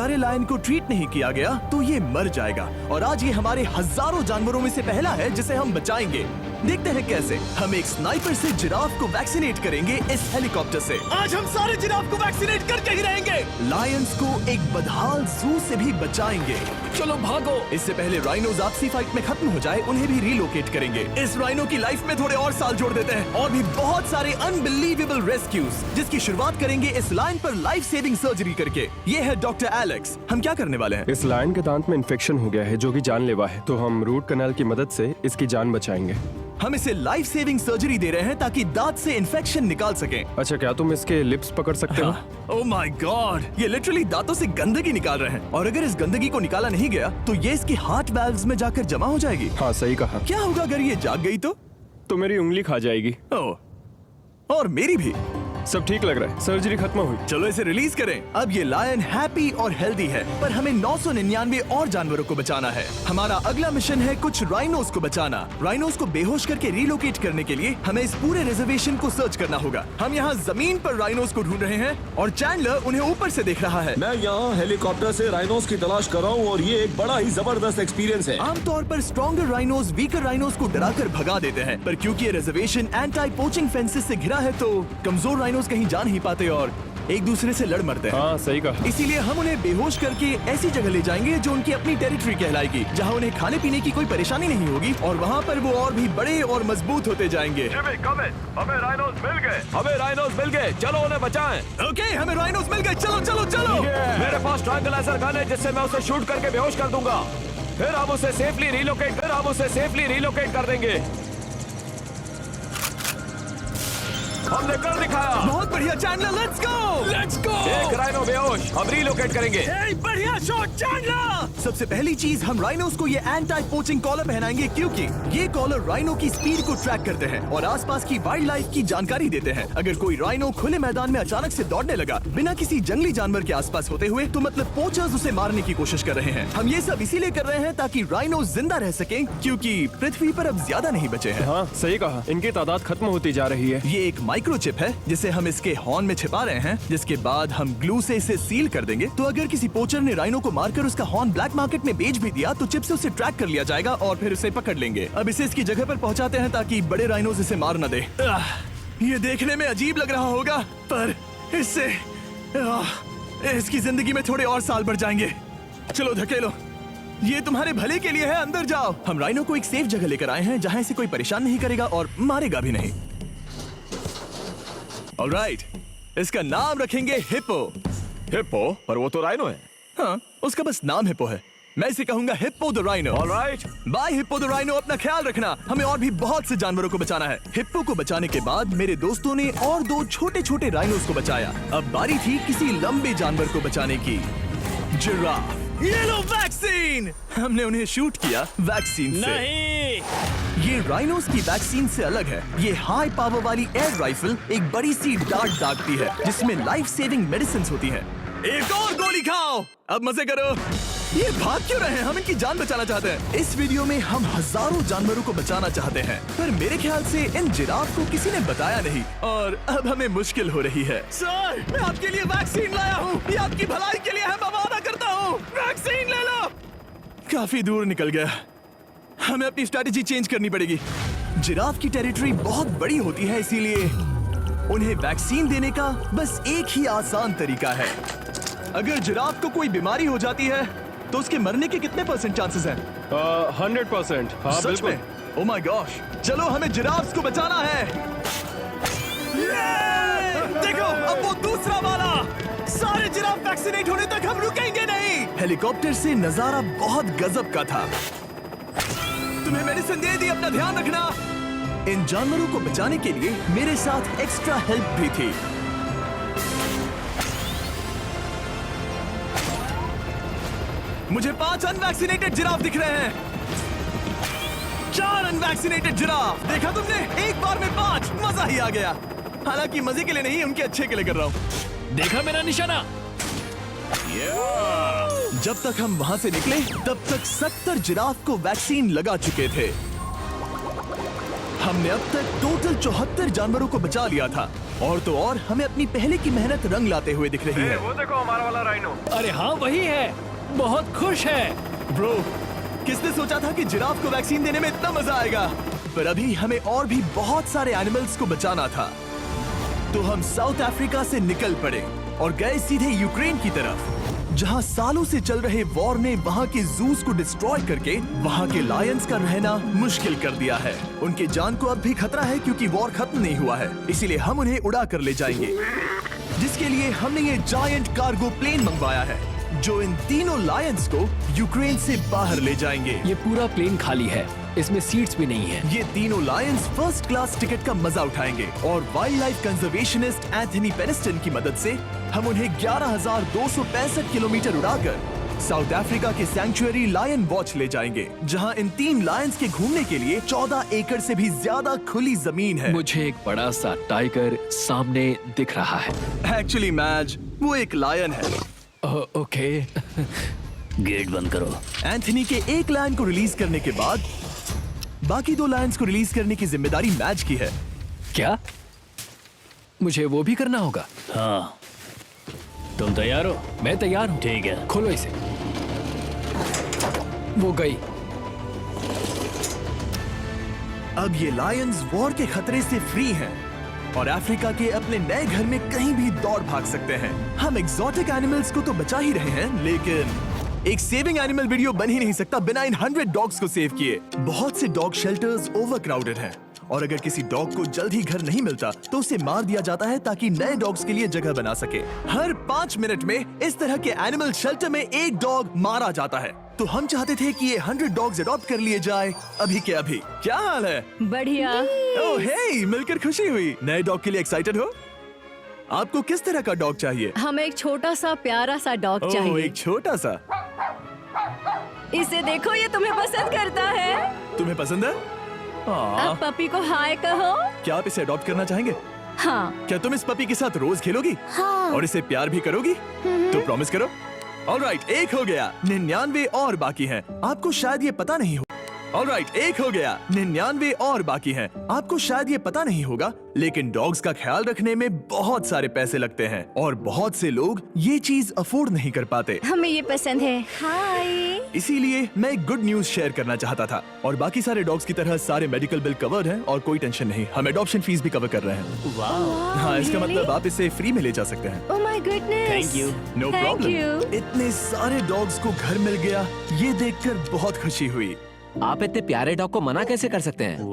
हमारे लायन को ट्रीट नहीं किया गया तो ये मर जाएगा और आज ये हमारे हजारों जानवरों में से पहला है जिसे हम बचाएंगे। देखते हैं कैसे। हम एक स्नाइपर से जिराफ को वैक्सीनेट करेंगे इस हेलीकॉप्टर से। आज हम सारे जिराफ को वैक्सीनेट करके ही रहेंगे। लायंस को एक बदहाल जू से भी बचाएंगे। चलो भागो। इससे पहले राइनोज आपसी फाइट में खत्म हो जाए उन्हें भी रिलोकेट करेंगे। इस राइनो की लाइफ में थोड़े और साल जोड़ देते हैं और भी बहुत सारे अनबिलीवेबल रेस्क्यूज जिसकी शुरुआत करेंगे इस लायन पर लाइफ सेविंग सर्जरी करके। ये है डॉक्टर एलेक्स। हम क्या करने वाले हैं? इस लायन के दांत में इन्फेक्शन हो गया है जो कि जानलेवा है, तो हम रूट कैनाल की मदद से इसकी जान बचाएंगे। हम इसे लाइफ सेविंग सर्जरी दे रहे हैं ताकि दांत से इन्फेक्शन निकाल सकें। अच्छा, क्या तुम इसके लिप्स पकड़ सकते हो? ओह माय गॉड, ये लिटरली दांतों से गंदगी निकाल रहे हैं और अगर इस गंदगी को निकाला नहीं गया तो ये इसके हार्ट वाल्व्स में जाकर जमा हो जाएगी। हाँ, सही कहा। क्या होगा अगर ये जाग गई तो मेरी उंगली खा जाएगी। ओह, और मेरी भी। सब ठीक लग रहा है, सर्जरी खत्म हुई। चलो इसे रिलीज करें। अब ये लायन हैप्पी और हेल्दी है, पर हमें 999 और जानवरों को बचाना है। हमारा अगला मिशन है कुछ राइनोस को बचाना। राइनोस को बेहोश करके रिलोकेट करने के लिए हमें इस पूरे रिजर्वेशन को सर्च करना होगा। हम यहाँ जमीन पर राइनोस को ढूंढ रहे हैं और चैंडलर उन्हें ऊपर से देख रहा है। मैं यहाँ हेलीकॉप्टर से राइनोस की तलाश कर रहा हूँ और ये एक बड़ा ही जबरदस्त एक्सपीरियंस है। आमतौर पर स्ट्रॉन्गर राइनोस वीकर राइनोस को डराकर भगा देते हैं, पर क्योंकि ये रिजर्वेशन एंटी पोचिंग फेंसेस से घिरा है तो कमजोर राइनोस कहीं जा नहीं पाते और एक दूसरे से लड़ मरते हैं। हाँ, सही कहा। इसीलिए हम उन्हें बेहोश करके ऐसी जगह ले जाएंगे जो उनकी अपनी टेरिटरी कहलाएगी, जहाँ उन्हें खाने पीने की कोई परेशानी नहीं होगी और वहाँ पर वो और भी बड़े और मजबूत होते जाएंगे। हमें राइनोस मिल गए। हमें राइनोस मिल गए, चलो उन्हें बचाएं। ओके, हमें राइनोस मिल गए। चलो चलो चलो। मेरे पास ट्रैंगुलर गन है जिससे मैं उसे शूट करके बेहोश कर दूंगा। फिर हम उसे सेफली रिलोकेट कर देंगे। हमने कर दिखाया। बहुत बढ़िया चैंडलर, लेट्स गो। एक राइनो बेहोश, हम रिलोकेट करेंगे। बढ़िया शॉट चैंडलर। सबसे पहली चीज, हम राइनोस को ये एंटी पोचिंग कॉलर पहनाएंगे क्योंकि ये कॉलर राइनो की स्पीड को ट्रैक करते हैं और आसपास की वाइल्ड लाइफ की जानकारी देते हैं। अगर कोई राइनो खुले मैदान में अचानक से दौड़ने लगा बिना किसी जंगली जानवर के आसपास होते हुए तो मतलब पोचर्स उसे मारने की कोशिश कर रहे हैं। हम ये सब इसीलिए कर रहे हैं ताकि राइनो जिंदा रह सकें क्योंकि पृथ्वी पर अब ज्यादा नहीं बचे हैं। हाँ, सही कहा। इनकी तादाद खत्म होती जा रही है। ये एक माइक्रोचिप है जिसे हम इसके हॉर्न में छिपा रहे हैं, जिसके बाद हम ग्लू से इसे सील कर देंगे। तो अगर किसी पोचर ने राइनो को मारकर उसका हॉर्न ब्लैक मार्केट में बेच भी दिया तो चिप से उसे ट्रैक कर लिया जाएगा और फिर उसे पकड़ लेंगे। अब इसे इसकी जगह पर पहुंचाते हैं ताकि बड़े राइनोस इसे मार न दे। ये देखने में अजीब लग रहा होगा पर इससे इसकी जिंदगी में थोड़े और साल बढ़ जाएंगे। चलो धकेलो, ये तुम्हारे भले के लिए है, अंदर जाओ। हम राइनो को एक सेफ जगह लेकर आए हैं जहाँ इसे कोई परेशान नहीं करेगा और मारेगा भी नहीं। ऑलराइट, इसका नाम रखेंगे हिप्पो। हिप्पो? पर वो तो राइनो है। हाँ, उसका बस नाम हिप्पो है। मैं इसे कहूंगा hippo the rhino. Alright. Bye hippo the rhino. अपना ख्याल रखना। हमें और भी बहुत से जानवरों को बचाना है। हिप्पो को बचाने के बाद मेरे दोस्तों ने और 2 छोटे छोटे राइनोस को बचाया। अब बारी थी किसी लंबे जानवर को बचाने की। जिराफ। ये लो वैक्सीन। हमने उन्हें शूट किया वैक्सीन से। नहीं। ये राइनोस की वैक्सीन से अलग है। ये हाई पावर वाली एयर राइफल एक बड़ी सी डार्ट दागती है जिसमें लाइफ सेविंग मेडिसिन होती है। एक और गोली खाओ, अब मजे करो। ये भाग क्यों रहे हैं? हम इनकी जान बचाना चाहते हैं। इस वीडियो में हम हजारों जानवरों को बचाना चाहते हैं, पर मेरे ख्याल से इन जिराफ को किसी ने बताया नहीं और अब हमें मुश्किल हो रही है। सर, मैं आपके लिए वैक्सीन लाया हूँ। ये आपकी भलाई के लिए है, मैं वादा करता हूँ। वैक्सीन ले लो। काफी दूर निकल गया, हमें अपनी स्ट्रैटेजी चेंज करनी पड़ेगी। जिराफ की टेरिटरी बहुत बड़ी होती है, इसीलिए उन्हें वैक्सीन देने का बस एक ही आसान तरीका है। अगर जिराफ को कोई बीमारी हो जाती है तो उसके मरने के कितने % चांसेस हैं? 100%। हाँ, सच बिल्कुल। में? ओह माय गॉश, चलो हमें जिराफ्स को बचाना है। देखो, अब वो दूसरा वाला। सारे जिराफ वैक्सीनेट होने तक हम रुकेंगे नहीं। हेलीकॉप्टर से नजारा बहुत गजब का था। तुम्हें मेडिसिन दे दी, अपना ध्यान रखना। इन जानवरों को बचाने के लिए मेरे साथ एक्स्ट्रा हेल्प भी थी। मुझे 5 अनवैक्सीनेटेड जिराफ दिख रहे हैं। 4 अनवैक्सीनेटेड जिराफ। देखा तुमने? एक बार में 5। मजा ही आ गया। हालांकि मजे के लिए नहीं, उनके अच्छे के लिए कर रहा हूँ। देखा मेरा निशाना? जब तक हम वहां से निकले तब तक 70 जिराफ को वैक्सीन लगा चुके थे। हमने अब तक टोटल 74 जानवरों को बचा लिया था। और तो और हमें अपनी पहले की मेहनत रंग लाते हुए दिख रही है। वो देखो हमारा वाला राइनो। अरे हाँ वही है, बहुत खुश है। ब्रो, किसने सोचा था कि जिराफ को वैक्सीन देने में इतना मजा आएगा? पर अभी हमें और भी बहुत सारे एनिमल्स को बचाना था, तो हम साउथ अफ्रीका से निकल पड़े और गए सीधे यूक्रेन की तरफ, जहां सालों से चल रहे वॉर ने वहां के जूस को डिस्ट्रॉय करके वहां के लायंस का रहना मुश्किल कर दिया है। उनके जान को अब भी खतरा है क्योंकि वॉर खत्म नहीं हुआ है, इसीलिए हम उन्हें उड़ा कर ले जाएंगे, जिसके लिए हमने ये जायंट कार्गो प्लेन मंगवाया है, जो इन तीनों लायंस को यूक्रेन से बाहर ले जाएंगे। ये पूरा प्लेन खाली है, इसमें सीट्स भी नहीं है। ये तीनों लायंस फर्स्ट क्लास टिकट का मजा उठाएंगे और वाइल्ड लाइफ कंजर्वेशनिस्ट एंथनी पेनिस्टन की मदद से हम उन्हें 11,265 किलोमीटर उड़ाकर साउथ अफ्रीका के सैंक्चुअरी लायन वॉच ले जाएंगे, जहां इन 3 लायंस के घूमने के लिए 14 एकड़ से भी ज्यादा खुली जमीन है। मुझे एक बड़ा सा टाइगर सामने दिख रहा है। एक्चुअली मैज, वो एक लायन है। ओके। गेट बंद करो। एंथनी के एक लायन को रिलीज करने के बाद बाकी 2 लायंस को रिलीज करने की जिम्मेदारी मैच की है। क्या मुझे वो भी करना होगा? हाँ, तुम तैयार हो? मैं तैयार हूँ। ठीक है। खोलो इसे। वो गई। अब ये लायंस वॉर के खतरे से फ्री हैं और अफ्रीका के अपने नए घर में कहीं भी दौड़ भाग सकते हैं। हम एग्जॉटिक एनिमल्स को तो बचा ही रहे हैं, लेकिन एक सेविंग एनिमल वीडियो बन ही नहीं सकता बिना इन 100 डॉग्स को सेव किए। बहुत से डॉग शेल्टर्स ओवरक्राउडेड हैं और अगर किसी डॉग को जल्द ही घर नहीं मिलता तो उसे मार दिया जाता है ताकि नए डॉग्स के लिए जगह बना सके। हर 5 मिनट में इस तरह के एनिमल शेल्टर में एक डॉग मारा जाता है, तो हम चाहते थे कि ये 100 डॉग्स अडॉप्ट कर लिए जाए अभी के अभी। क्या हाल है? बढ़िया। ओह हे, मिलकर खुशी हुई। नए डॉग के लिए एक्साइटेड हो? आपको किस तरह का डॉग चाहिए? हमें एक छोटा सा प्यारा सा डॉग ओह, चाहिए। एक छोटा सा। इसे देखो, ये तुम्हें पसंद करता है। तुम्हें पसंद है? अब पपी को हाय कहो। क्या आप इसे अडॉप्ट करना चाहेंगे? हाँ। क्या तुम इस पपी के साथ रोज खेलोगी? हाँ। और इसे प्यार भी करोगी? तो प्रॉमिस करो। ऑलराइट, एक हो गया, 99 और बाकी हैं। आपको शायद ये पता नहीं हो। ऑलराइट, एक हो गया, 99 और बाकी हैं। आपको शायद ये पता नहीं होगा, लेकिन डॉग्स का ख्याल रखने में बहुत सारे पैसे लगते हैं और बहुत से लोग ये चीज अफोर्ड नहीं कर पाते। हमें ये पसंद है। हाय। इसीलिए मैं एक गुड न्यूज शेयर करना चाहता था। और बाकी सारे डॉग्स की तरह सारे मेडिकल बिल कवर्ड हैं और कोई टेंशन नहीं। हम एडॉप्शन फीस भी कवर कर रहे हैं। हाँ, इसका मतलब आप इसे फ्री में ले जा सकते हैं। Oh my goodness. Thank you. No Thank problem. you. इतने सारे डॉग्स को घर मिल गया, ये देखकर बहुत खुशी हुई। आप इतने प्यारे डॉग को मना कैसे कर सकते हैं?